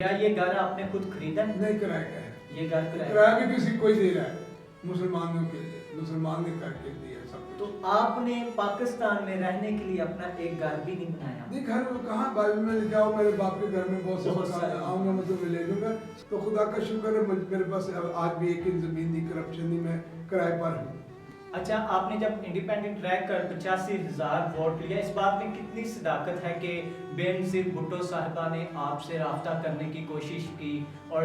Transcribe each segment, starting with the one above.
क्या ये घर आपने खुद खरीदा? नहीं, किराए का है। ये घर किराया भी किसी कोई दे रहा है, मुसलमानों के लिए, मुसलमान ने करके दिया सब कुछ। तो आपने पाकिस्तान में रहने के लिए अपना एक घर भी नहीं बनाया? नहीं, घर कहाँ बाइबल में लिखा हो मेरे बाप के घर में बहुत सारे आऊंगा मैं तुम्हें ले लूंगा। तो खुदा का शुक्र है मेरे पास आज भी एक ही जमीन नहीं, करप्शन नहीं, मैं किराए पर हूँ। अच्छा, आपने जब इंडिपेंडेंट रह कर 85,000 वोट लिया, इस बात में कितनी सदाकत है कि बेनज़ीर भुट्टो साहिबा ने आपसे राब्ता करने की कोशिश की और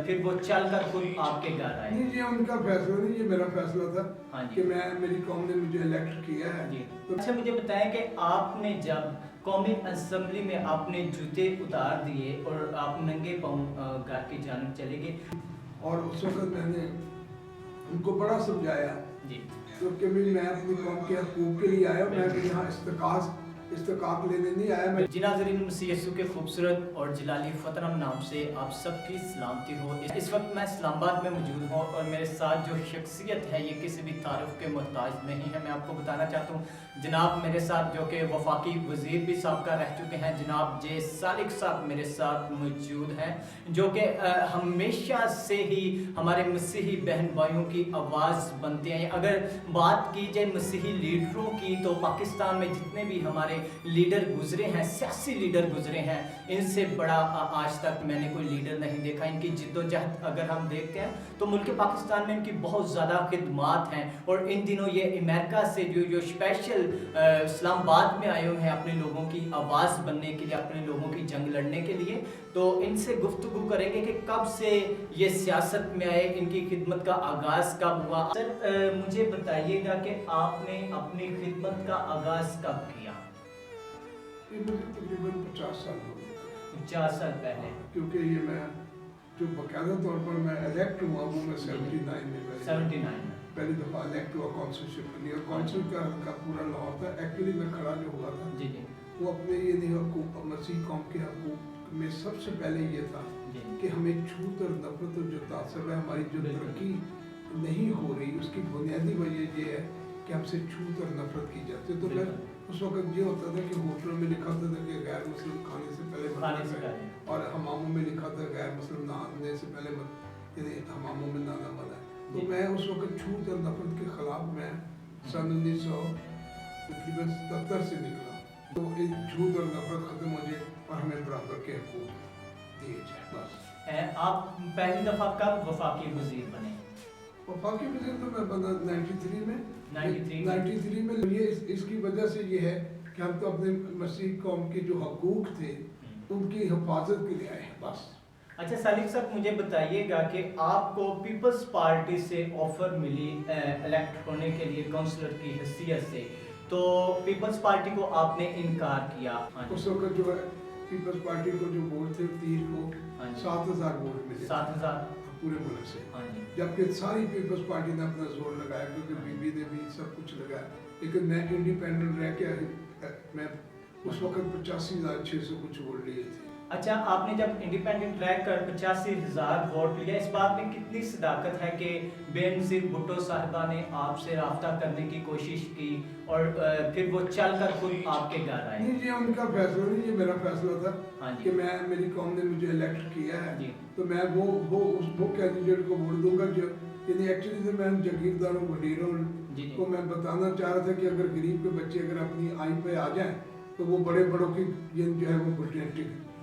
फिर वो चल कर खुद आपके घर आए? नहीं, ये उनका फैसला नहीं, ये मेरा फैसला था। हाँ जी। कि मेरी कौम ने मुझे इलेक्ट किया है जी। तो अच्छा, मुझे बताएं कि आपने जब कौमी असेंबली में आपने जूते उतार दिए और आप नंगे पाँव घर की जानब चले गए, और उस वक्त मैंने उनको बड़ा समझाया जी, तो कि मैं अपनी कौम के हकूक़ के लिए आया, मैं यहाँ इस्तिकाक लेने नहीं आया। मैं जिनाज़रीन मसीह यीशु के खूबसूरत और जलाली फ़तरम नाम से आप सबकी सलामती हो। इस वक्त मैं इस्लामाबाद में मौजूद हूँ और मेरे साथ जो शख्सियत है ये किसी भी तारुफ के मोहताज नहीं है। मैं आपको बताना चाहता हूँ, जनाब मेरे साथ जो कि वफाकी वज़ीर भी साबका रह चुके हैं, जनाब जे सालिक साहब मेरे साथ मौजूद हैं, जो कि हमेशा से ही हमारे मसीही बहन भाइयों की आवाज़ बनते हैं। अगर बात की जाए मसीही लीडरों की, तो पाकिस्तान में जितने भी हमारे लीडर गुजरे हैं, सियासी लीडर गुजरे हैं, इनसे बड़ा आज तक मैंने कोई लीडर नहीं देखा। इनकी जिद्दोजहद अगर हम देखते हैं तो मुल्क पाकिस्तान में इनकी बहुत ज़्यादा खिदमात हैं और इन दिनों ये अमेरिका से जो स्पेशल इस्लामाबाद में आए हुए हैं अपने लोगों की आवाज़ बनने के लिए, अपने लोगों की जंग लड़ने के लिए। तो इनसे गुफ्तगू करेंगे कि कब से ये सियासत में आए, इनकी खिदमत का आगाज़ कब हुआ। सर मुझे बताइएगा कि आपने अपनी खिदमत का आगाज़ कब किया? ये मुझे तकरीबन 50 साल हो गए। 50 साल पहले? क्योंकि ये मैं जो बाकायदा तौर पर मैं इलेक्ट हुआ वो मैं 79 में 79 में पहली दफ़ा इलेक्ट हुआ काउंसिलशिप के लिए। काउंसिल का पूरा लाहौर था। एक्चुअली मैं खड़ा जो हुआ था जी जी वो अपने ये नहीं हकूक़, मसीह कौम के हकूक़ में सबसे पहले ये था जी कि हमें छूत और नफरत और जो तासब है, हमारी जो तरक्की नहीं हो रही, उसकी बुनियादी वजह ये है कि हमसे छूत और नफरत की जाती है। तो मैं उस वक्त ये होता था कि होटलों में लिखा होता था कि गैर मुस्लिम खाने से पहले खाने से मत पहले, और हमामों में लिखा था गैर मुस्लिम नहाने से पहले मत, यानी हमामों में नहाना मना है। तो मैं उस वक्त छूत और नफरत के खिलाफ मैं सन 1977 से निकला। तो इस छूत और नफरत खत्म हो जाए और हमें बराबर के हकूक़ दिए जाए, बस। आप पहली दफ़ा कब वफाकी वज़ीर बने? वफाकी वज़ीर तो मैं बना 93 में। 93 में ये इसकी वजह से ये है कि हम तो अपने मसीह कौम के जो हकूक़ थे उनकी हिफाजत के लिए आए हैं, बस। अच्छा सालिक साहब, मुझे बताइएगा कि आपको पीपल्स पार्टी से ऑफर मिली इलेक्ट होने के लिए काउंसलर की हैसियत से, तो पीपल्स पार्टी को आपने इनकार किया। उस वक्त जो है पीपल्स पार्टी को जो वोट थे तीर को 7,000 वोट मिले, 7,000 पूरे मुल्क से। हाँ जी। जबकि सारी पीपल्स पार्टी ने अपना जोर लगाया, क्योंकि बीबी ने भी सब कुछ लगाया। लेकिन मैं इंडिपेंडेंट रह के मैं उस वक्त 85,600 कुछ वोट लिए थे। अच्छा, आपने जब इंडिपेंडेंट रह कर 85,000 वोट लिया, इस बात में कितनी सदाकत है कि बेनज़ीर भुट्टो साहिबा ने आपसे राब्ता करने की कोशिश की और फिर वो चल कर खुद आपके घर आए? नहीं, ये उनका फैसला नहीं, ये मेरा फैसला था। हाँ जी। कि मेरी कौम ने मुझे इलेक्ट किया है जी। तो मैं वो कैंडिडेट को वोट दूंगा जो, यानी एक्चुअली तो मैं जागीरदारों वजीरों को मैं बताना चाह रहा था कि अगर गरीब के बच्चे अगर अपनी आई पे आ जाएं तो वो बड़े बड़ों की जो है वो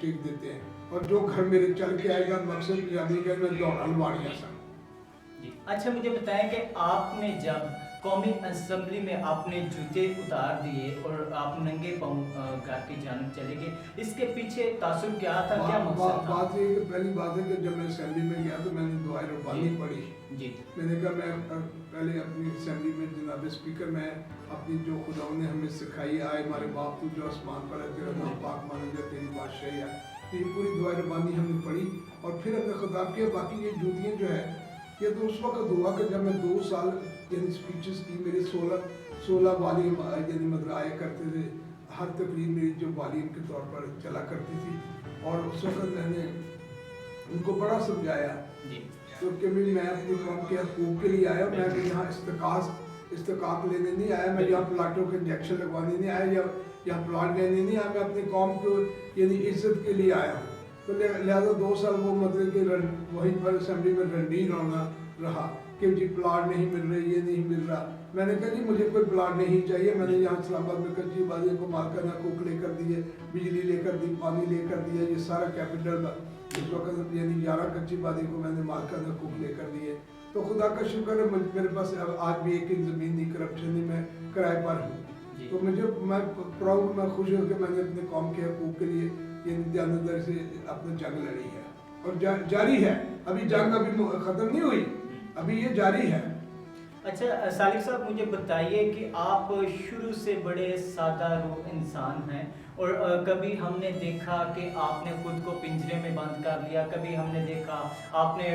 टिक देते हैं। और जो घर मेरे चल के आएगा मकसद यानी कि मैं दौड़ हलवाड़िया सा। अच्छा, मुझे बताएं कि आपने जब कौमी असेंबली में आपने जूते उतार दिए और आप नंगे पाँव घर की जानब चले गए, इसके पीछे तासुर क्या था, क्या मकसद था? बात ये पहली बात है कि जब मैं असेंबली में गया तो मैंने दुआए रब्बानी पढ़ी जी। मैंने कहा मैं पहले अपनी असेंबली में जनाब स्पीकर मैं अपनी जो खुदा ने हमें सिखाई आए हमारे बाप तू जो आसमान पर है तेरा नाम पाक माना जाए तेरी बादशाही है, ये पूरी दुआए रब्बानी हमने पढ़ी और फिर हमने खिताब किया। बाकी ये जूतियाँ जो है ये तो उस वक्त हुआ कि जब मैं 2 साल यानी स्पीचेस की, मेरे 16 वालीम यानी मतलब आया करते थे, हर तकरीर मेरी जो वालीम के तौर पर चला करती थी। और उस वक्त मैंने उनको बड़ा समझाया क्योंकि मैं अपनी कौम के हकूक़ के लिए आया, मैं यहाँ इस्तिकाक लेने नहीं आया, मैं यहाँ प्लाटों के इंजेक्शन लगवाने नहीं आया या प्लाट लेने नहीं आया, मैं अपनी कौम को यानी इज्जत के लिए आया हूँ। तो लिहाजा 2 साल वो मतलब कि वहीं पर असेंबली में रंडीर होना रहा कि जी प्लाट नहीं मिल रहे, ये नहीं मिल रहा। मैंने कहा जी मुझे कोई प्लाट नहीं चाहिए। मैंने यहाँ इस्लामाबाद में कच्ची बाजियों को मालकाना हकूक लेकर दिए, बिजली लेकर दी, पानी लेकर दिया, ये सारा कैपिटल इस वक्त यानी 11 कच्ची बाजियों को मैंने मालकाना हकूक लेकर दिए। तो खुदा का शुक्र है मेरे पास आज भी एक ज़मीन नहीं, करप्शन नहीं, मैं किराए पर हूँ। तो मैं प्राउड, मैं खुश हूँ कि मैंने अपने कौम के हकूक के लिए ये दयानतदारी से अपनी जंग लड़ी है और जारी है। अभी जंग अभी ख़त्म नहीं हुई, अभी ये जारी है। अच्छा सालिक साहब, मुझे बताइए कि आप शुरू से बड़े सादा रूह इंसान हैं और कभी हमने देखा कि आपने खुद को पिंजरे में बंद कर लिया, कभी हमने देखा आपने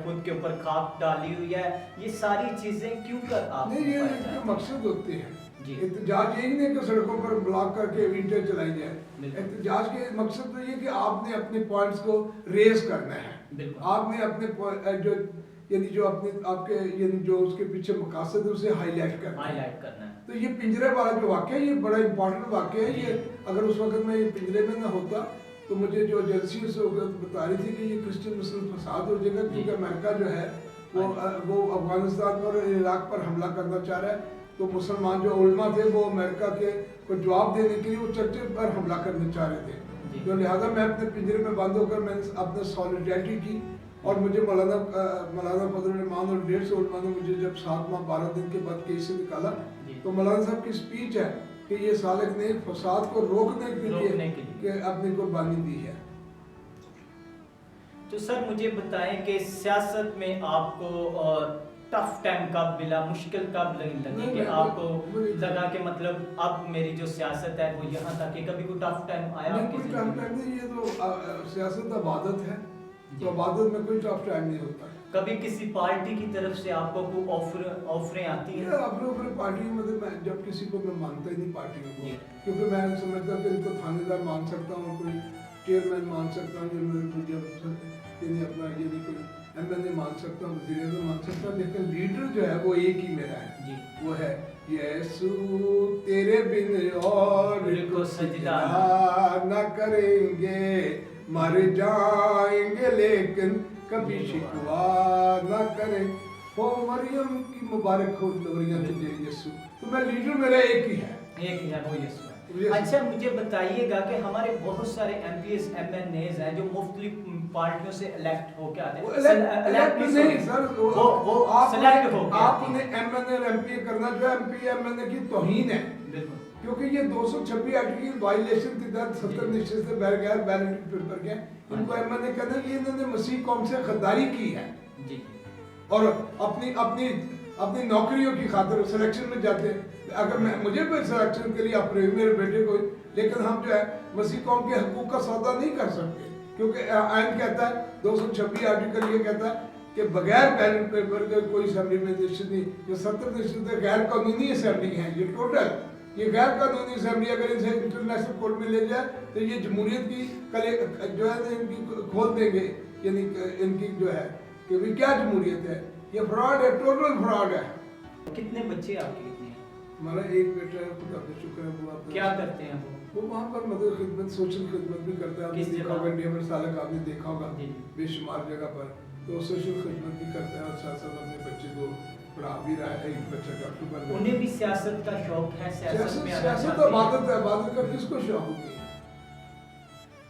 खुद के ऊपर खाक डाली हुई है। ये सारी चीज़ें क्यों कर आप नहीं, ये मकसद होते हैं। एहतजाज यही नहीं कि सड़कों पर ब्लॉक करके ईंटें चलाई जाए। एहतजाज के मकसद तो ये कि आपने अपने पॉइंट्स को रेज करना है। आपने अपने जो अपने आपके यानी जो उसके पीछे मकासद है उसे हाईलाइट करना है। तो ये पिंजरे वाला जो वाक़या ये बड़ा इंपॉर्टेंट वाक़या है। ये अगर उस वक्त मैं ये पिंजरे में ना होता तो मुझे जो एजेंसी से बता रही थी कि ये क्रिश्चियन मुस्लिम फसाद हो जाएगा, क्योंकि अमेरिका जो है वो अफगानिस्तान पर, इराक पर हमला करना चाह रहा है। तो मुसलमान जो उलमा थे वो अमेरिका के को जवाब देने के लिए वो चर्चे पर हमला करने चाह रहे थे। तो लिहाजा मैं अपने पिंजरे में बंद होकर मैंने अपने सॉलिडेरिटी की और मुझे मौलाना फजल रहमान और 150 उलमा ने मुझे जब 7 माह 12 दिन के बाद केस से निकाला तो मौलाना साहब की स्पीच है कि ये सालिक ने फसाद को रोकने के लिए अपनी कुर्बानी दी है। तो सर मुझे बताएं कि सियासत में आपको टफ टाइम कब मिला, मुश्किल कब लगी कि आपको लगा कि मतलब अब मेरी जो सियासत है वो यहाँ तक कि कभी कोई टफ टाइम आया? नहीं, कोई टफ टाइम नहीं। ये तो सियासत इबादत है, तो इबादत में कोई टफ टाइम नहीं होता। कभी किसी पार्टी की तरफ से आपको कोई ऑफरें आती हैं? ऑफर पार्टी मतलब मैं जब किसी को मैं मानता ही नहीं पार्टियों को, क्योंकि मैं समझता कि इनको थानेदार मान सकता हूँ, कोई चेयरमैन मान सकता हूँ, अपना ये नहीं कोई एमएलए मान सकता हूँ, वज़ीर मान सकता हूँ, लेकिन लीडर जो है वो एक ही मेरा है। वो है यीशु तेरे बिन और को सजदा न करेंगे, मर जाएंगे लेकिन कभी शिकवा न करें। ओ मरियम की मुबारक हो लोरियां तुझे यीशु। तो मैं लीडर मेरा एक ही है, वो यीशु है। अच्छा मुझे बताइएगा कि हमारे बहुत सारे एमपीएस एमएनएज हैं जो मुख्तलिफ पार्टियों से इलेक्ट होके आते हैं। इलेक्ट नहीं सर, वो सिलेक्ट हो गए। आपने एमएनए और एमपीए करना जो एमपी एमएनए की तौहीन है, क्योंकि ये 226 आर्टिकल की वायलेशन के तहत 70 निश्चित से बगैर बैलेट पेपर के इनको एमएनए कहना ये इन्होंने मसीह कौम से गद्दारी की है और अपनी नौकरियों की खातिर सिलेक्शन में जाते हैं। अगर मुझे भी सिलेक्शन के लिए अपने मेरे बेटे को, लेकिन हम जो है मसीह कौम के हकूक का सौदा नहीं कर सकते, क्योंकि आइन कहता है 226 आर्टिकल ये कहता है कि बगैर बैलेट पेपर के कोई असेंबली में निश्चित नहीं। जो 70 निश्चित गैर कानूनी असेंबली है ये टोटल, ये गैर कानूनी असेंबली अगर इसे इंटरनेशनल कोर्ट में ले जाए तो ये जमहूरियत की कले जो है इनकी खोल देंगे, यानी इनकी जो है कि भी क्या जमहूरियत है, ये फ्रॉड है, टोटल फ्रॉड है। कितने बच्चे आपके कितने हैं? हमारा एक बेटा है, खुदा का शुक्र है। वो क्या करते हैं वो वहाँ पर मतलब खिदमत, सोशल खिदमत भी करता है। आपने देखा होगा इंडिया में सालक आपने देखा होगा बेशुमार जगह पर, तो सोशल खिदमत भी करता है और साथ साथ अपने बच्चे को पढ़ा भी रहा है। एक बच्चा डॉक्टर बन गया। उन्हें भी सियासत का शौक है, सियासत में सियासत इबादत है, इबादत का किसको शौक होती है?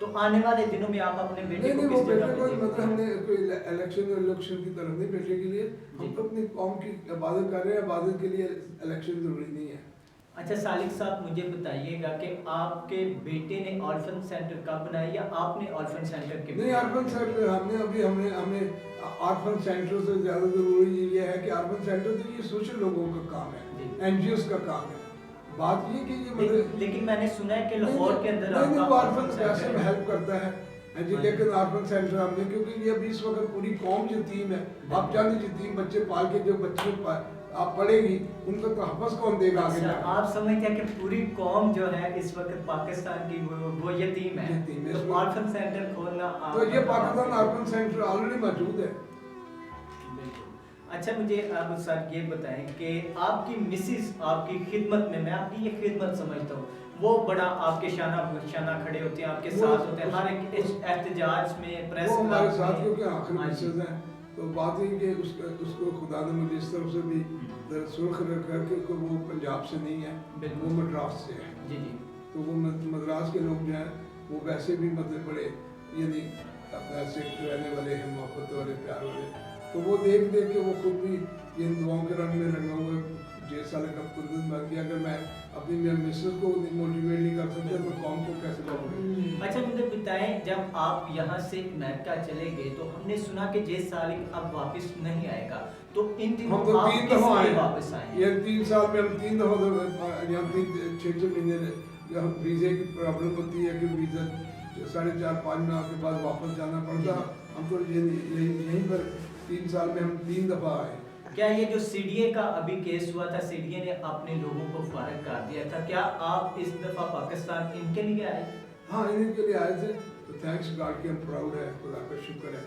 तो आने वाले दिनों में आप अपने बेटे को किस जगह पे मतलब हमने कोई इलेक्शन की तरफ नहीं बेटे के लिए, हम तो अपनी कौम की इबादत कर रहे हैं। इबादत के लिए इलेक्शन जरूरी नहीं है। अच्छा सालिक साहब मुझे बताइएगा कि आपके बेटे ने ऑर्फन सेंटर कब बनाया या आपने ऑर्फन सेंटर के? नहीं, ऑर्फन सेंटर हमें ऑर्फन सेंटर से ज़्यादा ज़रूरी ये है कि ऑर्फन सेंटर तो ये सोशल लोगों का काम है, एनजीओस का काम है। बात ये कि ये मतलब लेकिन मैंने सुना है कि लाहौर के अंदर ऑर्फन वैसे में हेल्प करता है जी, लेकिन ऑर्फन सेंटर हमने, क्योंकि ये अभी इस वक्त पूरी कौम यतीम है। आप जानते यतीम बच्चे पाल के जो बच्चे आप पढ़ेगी उनको तो हफ्स कौन देगा आगे जाकर? आप समझते हैं कि पूरी कौम जो है इस वक्त पाकिस्तान की वो यतीम है, तो ऑर्फन सेंटर खोलना तो ये पाकिस्तान ऑर्फन सेंटर ऑलरेडी मौजूद है। अच्छा मुझे अब सर ये बताएं कि आपकी मिसिस आपकी खिदमत में, मैं आपकी ये खिदमत समझता हूँ, वो बड़ा आपके शाना शाना खड़े होते हैं, आपके साथ होते हैं हर एक एहतजाज में, प्रेस वो हमारे क्लब साथ में। क्योंकि आखिर हाँ जी। मिसेज हैं, तो बात है कि उसको खुदा ने मुझे इस तरफ से भी सुर्ख रखा कि वो पंजाब से नहीं है, वो मद्रास से है। जी जी। तो वो मद्रास के लोग जो हैं वो वैसे भी मतलब बड़े यानी अपना से रहने वाले हैं, मोहब्बत वाले, प्यार वाले। तो वो देख देख के वो खुद भी इन दुआओं के रंग में रंगा हुआ 6 साल का कुंदन बन गया। अगर मैं अपनी मिसेज को मोटिवेट नहीं कर सकता तो कौम को कैसे करूँगा? अच्छा मुझे बताएं, जब आप यहाँ से अमेरिका चले गए तो हमने सुना कि जे सालिक अब वापस नहीं आएगा, तो इन दिनों हम तो आप 3 किस दफा लिए आए, वापस आए? ये 3 साल में हम 3 दफा यहाँ 6 महीने वीज़े की प्रॉब्लम होती है कि वीज़ा 4.5-5 माह के बाद वापस जाना पड़ता। हम तो यहीं पर 3 साल में हम 3 दफा आए। क्या ये जो सीडीए का अभी केस हुआ था, सीडीए ने अपने लोगों को फारिग कर दिया था, क्या आप इस दफा पाकिस्तान इनके लिए आए? हाँ, इन्हीं के लिए आए थे। तो थैंक्स गॉड कि हम प्राउड है, खुदा का शुक्र है,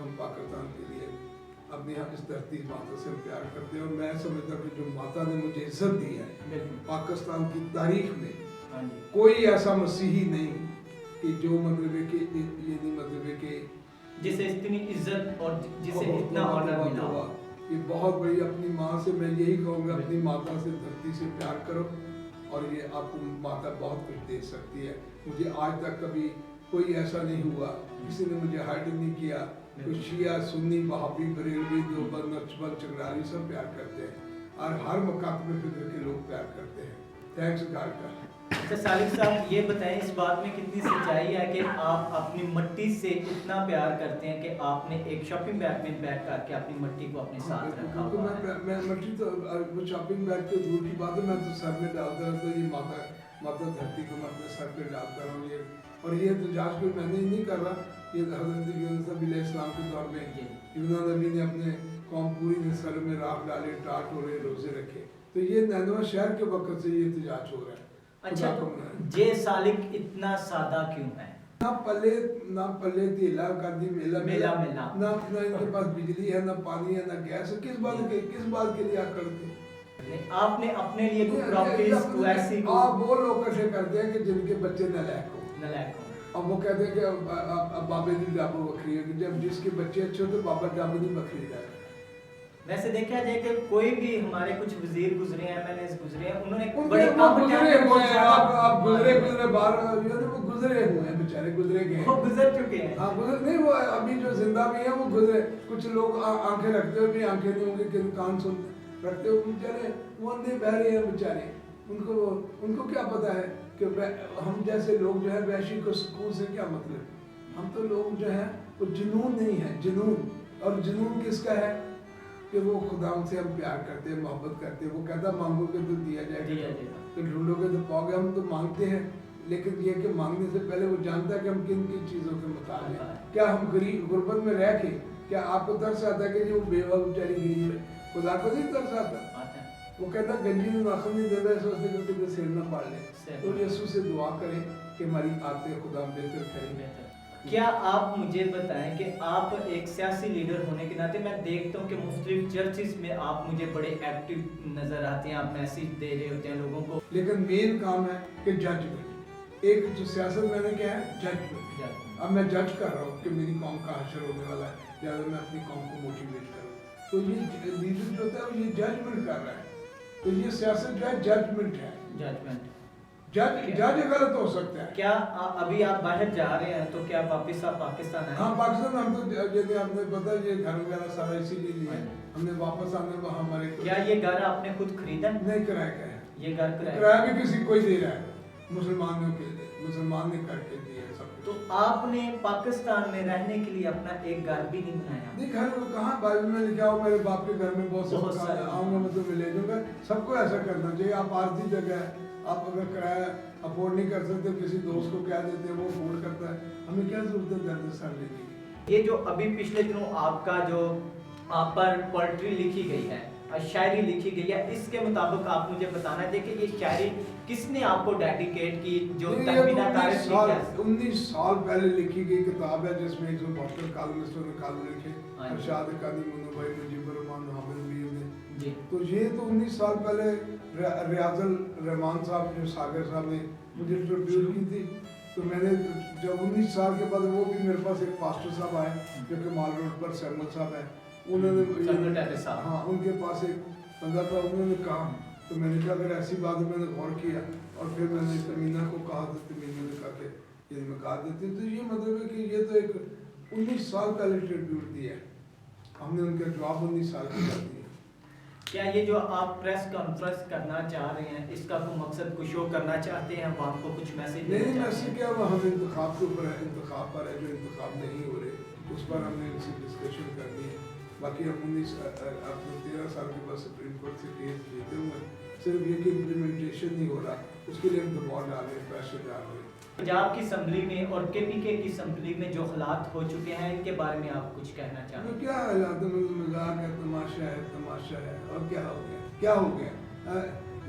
हम पाकिस्तान के लिए अपनी यहाँ इस धरती माता से प्यार करते हैं। और मैं समझता हूँ कि जो माता ने मुझे इज्जत दी है पाकिस्तान की तारीख में, कोई ऐसा मसीही नहीं कि जो मतलब है कि ये नहीं मतलब है कि जिसे इतनी इज्जत और जिसे इतना ऑनर मिला हुआ। ये बहुत बड़ी, अपनी माँ से मैं यही कहूँगा, अपनी माता से, धरती से प्यार करो और ये आपको माता बहुत कुछ दे सकती है। मुझे आज तक कभी कोई ऐसा नहीं हुआ, किसी ने मुझे हर्ट नहीं किया। कोई शिया, सुन्नी, वहाबी, बरेलवी, देवबंद, नक्शबंद, चंगरारी सब प्यार करते हैं और हर मकाम में फिक्र के लोग प्यार करते हैं। थैंक्स गॉड का। अच्छा सालिक साहब, ये बताएं इस बात में कितनी सच्चाई है कि आप अपनी मट्टी से इतना प्यार करते हैं कि आपने एक शॉपिंग बैग में पैक करके अपनी मट्टी को अपने साथ रखा हुआ है? मैं मट्टी तो वो शॉपिंग बैग तो दूर की बात है, मैं तो सर में डालता रहता हूँ। ये माता धरती को मैं अपने सर पे डालता हूँ। ये और ये तो जांच कोई मैंने ही नहीं कर रहा, ये हज़रत यूनुस नबी अलैहिस्सलाम के दौर में यूनुस नबी ने अपने कौम पूरी ने सर में राख डाले, टाट हो रहे, रोजे रखे। तो ये नैनवा शहर के वक्त से ये इhtजाज हो रहा है। अच्छा, तो जे सालिक इतना सादा क्यों है? ना पल्ले तेला गांधी मेला ना इनके पास बिजली है, ना पानी है, ना गैस है। किस बात के लिए आप करते हैं? आपने अपने लिए कोई प्रॉपर्टीज को ऐसी को आप वो लोग कैसे करते हैं कि जिनके बच्चे नलायक हो। अब वो कहते हैं कि अब बाबे दी डाबो बखरी है, कि जब जिसके बच्चे अच्छे हो तो बाबा डाबो नहीं बखरी है। वैसे देखा जाए कि कोई भी हमारे कुछ वजीर गुजरे हैं, MNAs गुजरे हैं, उन्होंने बड़े गुजरे हुए हैं। आप गुजरे बाहर वो गुजरे हुए हैं, बेचारे गुजरे गए, वो गुजर चुके हैं। हाँ गुजर नहीं, वो अभी जो जिंदा भी है वो गुजरे। कुछ लोग आंखें रखते हुए भी आंखें नहीं होंगे कि कान सुन रखते हुए बेचारे वो अंधे बहरे हैं बेचारे। उनको क्या पता है कि हम जैसे लोग जो है वैशी को सुकून से क्या मतलब। हम तो लोग जो है वो जुनून नहीं है, जुनून। और जुनून किसका है कि वो खुदा से हम प्यार करते हैं, मोहब्बत करते हैं। वो कहता मांगोगे तो दिया जाएगा, तो ढूंढोगे तो पाओगे। हम तो मांगते हैं, लेकिन ये कि मांगने से पहले वो जानता है कि हम किन किन चीज़ों के मुताबिक हैं। क्या हम गरीब गुर्बत में रह के क्या आपको तरस आता है कि वो बेवा बेचारी गरीब है? खुदा को नहीं तरस आता। वो कहता गंजी में नाखून नहीं देता, सोचते करते कि सिर न पाड़ ले। तो यीशु से दुआ करें कि हमारी आते खुदा बेहतर करें। क्या आप मुझे बताएं कि आप एक सियासी लीडर होने के नाते, मैं देखता हूं कि मुख्तलिफ चर्चेस में आप मुझे बड़े एक्टिव नजर आते हैं, आप मैसेज दे रहे होते हैं लोगों को। लेकिन मेन काम है कि जजमेंट। एक जो सियासत मैंने क्या है, जजमेंट। अब मैं जज कर रहा हूँ कि मेरी कौम का हशर होने वाला है, लिहाजा मैं अपनी कौम को मोटिवेट करूँ। तो ये लीडर जो होता है ये जजमेंट कर रहा है। तो ये सियासत जो है जजमेंट है। जजमेंट जज गलत हो सकता है। क्या अभी आप बाहर जा रहे हैं तो क्या वापस आप पाकिस्तान आए? हाँ पाकिस्तान हम तो जैसे आपने पता ये घर वगैरह सारा इसीलिए लिया है। हमने वापस आने में हमारे क्या ये घर आपने खुद खरीदा? नहीं, किराए का है। ये घर किराया भी किसी कोई दे रहा है, मुसलमानों के लिए, मुसलमान ने करके दिया सब। तो आपने पाकिस्तान में रहने के लिए अपना एक घर भी नहीं बनाया? नहीं, घर कहाँ बाइबल में लिखा हो मेरे बाप के घर में बहुत सारे आऊँगा मैं तो ले जाऊँगा। सबको ऐसा करना चाहिए। आप आरती जगह है, आप अगर किराया अफोर्ड नहीं कर सकते, किसी दोस्त को क्या देते हैं वो अफोर्ड करता है, हमें क्या जरूरत है दर्द सर लेने की। ये जो अभी पिछले दिनों आपका जो आप पर पोएट्री लिखी गई है, शायरी लिखी गई है, इसके मुताबिक आप मुझे बताना है कि ये शायरी किसने आपको डेडिकेट की? जो 19 साल पहले लिखी गई किताब है जिसमें 172 कॉलमिस्टों ने कॉलम लिखे। अरशाद कादी मुन्नो भाई, मुजीबुर रहमान, हामिद मीर ने जी। तो ये तो 19 साल पहले रियाजुल रहमान साहब जो सागर साहब ने मुझे इंट्रोड्यूस की थी। तो मैंने जब 19 साल के बाद वो भी मेरे पास एक पास्टर साहब आए जो कि माल रोड पर सैमुअल साहब हैं, उन्होंने हाँ उनके पास एक बंदा था, उन्होंने कहा तो मैंने कहा अगर ऐसी बात है, मैंने गौर किया और फिर मैंने तमीना को कहा तो तमीना ने कहा कि ये मैं कहा देती। तो ये मतलब है कि ये तो एक 19 साल पहले ट्रिब्यूट दिया है, हमने उनका जवाब 19 साल का कर दिया। क्या ये जो आप प्रेस कॉन्फ्रेंस करना चाह रहे हैं इसका कोई मकसद कुछ शो करना चाहते हैं, वहाँ को कुछ मैसेज नहीं, मैसेज क्या वो हम इंतखाब के ऊपर है, इंतखाब पर है, जो इंतखाब नहीं हो रहे उस पर हमने इनसे डिस्कशन करनी है। बाकी हम 13 साल के बाद सुप्रीम कोर्ट से केस जीते हुए, सिर्फ ये कि इम्प्लीमेंटेशन नहीं हो रहा, उसके लिए हम दबाव डाल रहे हैं, प्रेशर डाल रहे हैं। पंजाब की असम्बली में और KPK की असम्बली में जो हालात हो चुके हैं इनके बारे में आप कुछ कहना चाहते हैं? क्या हालात है, मजाक है, तमाशा है और क्या हो गया, क्या हो गया?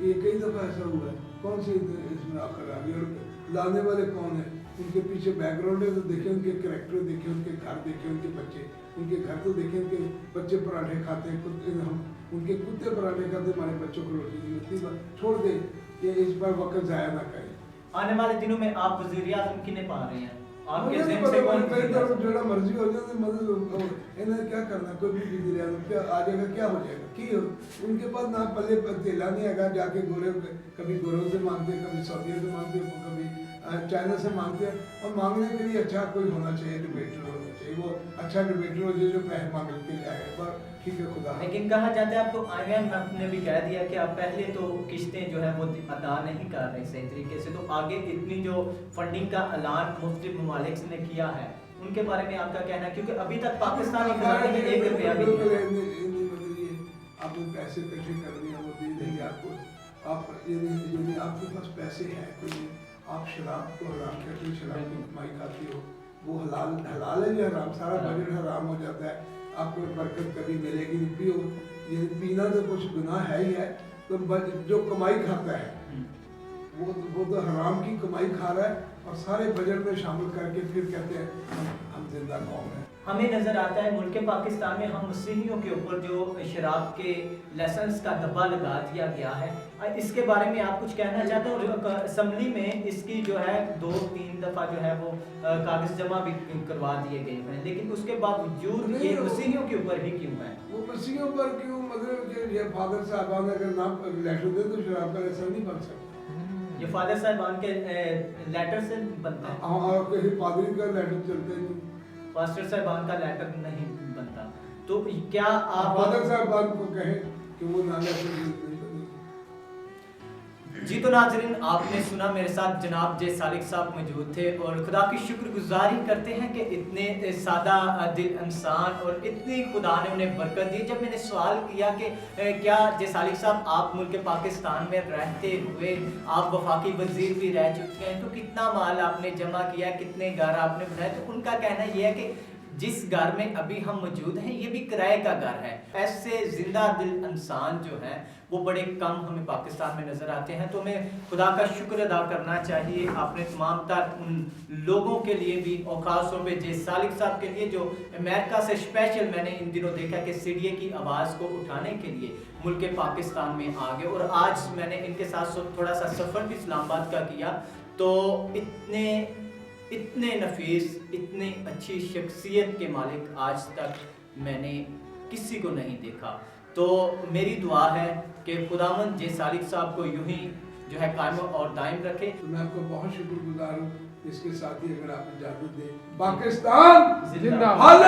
ये कई दफ़ा ऐसा हुआ है, कौन सी इसमें आखिर आ गई और लाने वाले कौन है, उनके पीछे बैकग्राउंड है तो देखें, उनके कैरेक्टर देखें, उनके घर देखें, उनके बच्चे, उनके घर तो देखें, उनके बच्चे पराठे खाते हैं, हम उनके कुत्ते पराठे खाते, हमारे बच्चों को रोटी नहीं मिलती, छोड़ दे, ये इस पर वक्त ज़ाया ना करें। आने वाले दिनों में आप वज़ीर-ए-आज़म किन्हें पा रहे हैं? आपके मुझे ज़हन से कौन जो मर्जी हो जाए, मतलब इन्हें क्या करना, कोई भी वज़ीर-ए-आज़म क्या आ जाएगा, क्या हो जाएगा कि उनके पास ना पल्ले तेला नहीं आएगा, जाके गोरे कभी गोरों से मांगते हैं, कभी सऊदियों से मांगते हैं, कभी चाइना से मांगते हैं, और मांगने के लिए अच्छा कोई होना चाहिए, डिबेटर होना चाहिए, वो अच्छा डिबेटर हो जो पैसे मांग के ले आए, पर ठीक है खुदा। लेकिन कहा जाता है आपको IMF ने भी कह दिया कि आप पहले तो किस्तें जो है वो अदा नहीं कर रहे सही तरीके से, तो आगे इतनी जो फंडिंग का ऐलान मुख्तलिफ ममालिक ने किया है उनके बारे में आपका कहना है? क्योंकि अभी तक पाकिस्तानी खजाने में 1 रुपया भी नहीं, आपने पैसे इकट्ठे कर दिए, वो दे देंगे आपको, आप यदि आपके पास पैसे हैं, कोई आप शराब को हराम करते हो, शराब की कमाई खाते हो, वो हलाल है या हराम, सारा बजट हराम हो जाता है, आपको बरकत कभी मिलेगी नहीं। पियो, ये पीना तो कुछ गुनाह है ही है, तो जो कमाई खाता है वो तो हराम की कमाई खा रहा है और सारे बजट में शामिल करके फिर कहते हैं हम जिंदा कौम हैं। हमें नजर आता है मुल्क पाकिस्तान में हम मसीहियों के ऊपर जो शराब के लाइसेंस का दब्बा लगा दिया गया है, इसके बारे में आप कुछ कहना चाहते हैं? और असम्बली में इसकी जो है 2-3 दफ़ा जो है वो कागज जमा भी करवा दिए गए हैं, लेकिन उसके बावजूद ये मसीहियों के ऊपर ही क्यों है? वो मसीहियों पर क्यों, मतलब कि ये फादर साहब अगर नाम लेटर दे तो शराब का लाइसेंस नहीं बन सकता। ये फादर साहब के लेटर से बनता है? हाँ, और कहीं पादरी का लेटर चलते नहीं, पास्टर साहबान का लेटर नहीं बनता, तो क्या आप फादर साहबान को कहें कि वो ना लेटर जी। तो नाज़रीन, आपने सुना, मेरे साथ जनाब जे सालिक साहब मौजूद थे और खुदा की शुक्रगुजारी करते हैं कि इतने सादा दिल इंसान और इतनी खुदा ने उन्हें बरकत दी। जब मैंने सवाल किया कि क्या जे सालिक साहब आप मुल्क पाकिस्तान में रहते हुए आप वफाकी वजीर भी रह चुके हैं, तो कितना माल आपने जमा किया, कितने घर आपने बनाए, तो उनका कहना यह है कि जिस घर में अभी हम मौजूद हैं ये भी किराए का घर है। ऐसे जिंदा दिल इंसान जो हैं वो बड़े कम हमें पाकिस्तान में नज़र आते हैं, तो हमें खुदा का शुक्र अदा करना चाहिए आपने तमाम तर उन लोगों के लिए भी, और ख़ास तौर पे जे सालिक साहब के लिए जो अमेरिका से स्पेशल मैंने इन दिनों देखा कि सीढ़ी की आवाज़ को उठाने के लिए मुल्क पाकिस्तान में आ गए। और आज मैंने इनके साथ थोड़ा सा सफ़र भी इस्लामाबाद का किया, तो इतने नफीस, इतनी अच्छी शख्सियत के मालिक आज तक मैंने किसी को नहीं देखा। तो मेरी दुआ है कि खुदावंद जे सालिक साहब को यूं ही जो है कायम और दायम रखे। तो मैं आपको बहुत शुक्रगुजार हूँ। इसके साथ ही अगर आप इजाजत दें, पाकिस्तान जिंदाबाद।